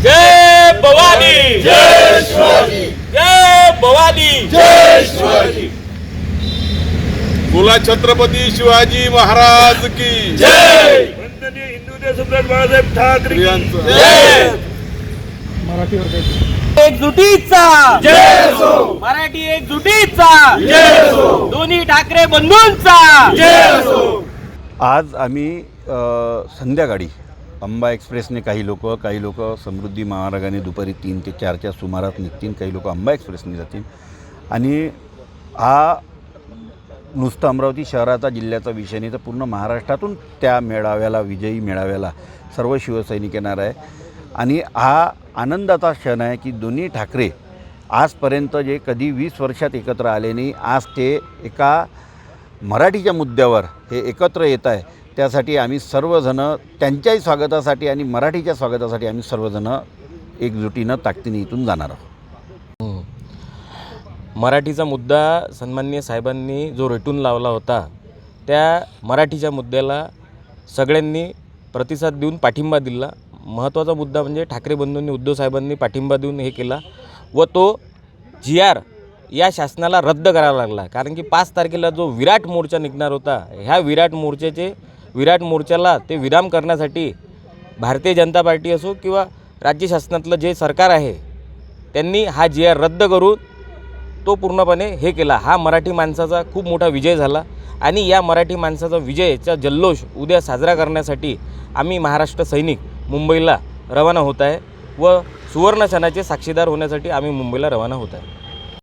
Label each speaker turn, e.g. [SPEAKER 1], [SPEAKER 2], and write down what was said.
[SPEAKER 1] जय भवानी,
[SPEAKER 2] जय शिवाजी,
[SPEAKER 1] जय भवानी,
[SPEAKER 2] जय शिवाजी,
[SPEAKER 3] बोला छत्रपती शिवाजी महाराज की
[SPEAKER 2] जय.
[SPEAKER 1] वंदनीय हिंदू देशभक्त बाळासाहेब ठाकरे की
[SPEAKER 2] जय.
[SPEAKER 1] एकजुटीचा
[SPEAKER 2] जय असो,
[SPEAKER 1] मराठी एकजुटीचा
[SPEAKER 2] जय असो,
[SPEAKER 1] दोन्ही ठाकरे बंधूंचा
[SPEAKER 2] जय असो.
[SPEAKER 4] आज आम्ही संध्याकाळी अंबा एक्सप्रेसने काही लोक समृद्धी महामार्गाने दुपारी 3 ते 4च्या सुमारास निघतील, काही लोक अंबा एक्सप्रेसने जातील. आणि हा नुसतं अमरावती शहराचा जिल्ह्याचा विषय नाही, तर पूर्ण महाराष्ट्रातून त्या मेळाव्याला, विजयी मेळाव्याला सर्व शिवसैनिक येणार आहे. आणि हा आनंदाचा क्षण आहे की दोन्ही ठाकरे आजपर्यंत जे कधी 20 वर्षात एकत्र आले नाही, आज ते एका मराठीच्या मुद्द्यावर हे एकत्र येत आहे. त्यासाठी आम्ही सर्वजणं त्यांच्याही स्वागतासाठी आणि मराठीच्या स्वागतासाठी आम्ही सर्वजणं एकजुटीनं ताकदीने इथून जाणार आहोत.
[SPEAKER 5] मराठीचा मुद्दा सन्माननीय साहेबांनी जो रेटून लावला होता, त्या मराठीच्या मुद्द्याला सगळ्यांनी प्रतिसाद देऊन पाठिंबा दिला. महत्त्वाचा मुद्दा म्हणजे ठाकरे बंधूंनी, उद्धव साहेबांनी पाठिंबा देऊन हे केला व तो GR या शासनाला रद्द करावा लागला. कारण की 5 तारखेला जो विराट मोर्चा निघणार होता, ह्या विराट मोर्चाला ते विराम करण्यासाठी भारतीय जनता पार्टी असो किंवा राज्य शासनातलं जे सरकार आहे त्यांनी हा GR रद्द करून तो पूर्णपणे हे केला. हा मराठी माणसाचा खूप मोठा विजय झाला आणि या मराठी माणसाचा विजयाचा जल्लोष उद्या साजरा करण्यासाठी आम्ही महाराष्ट्र सैनिक मुंबईला रवाना होत आहे व सुवर्ण क्षणाचे साक्षीदार होण्यासाठी आम्ही मुंबईला रवाना होत आहे.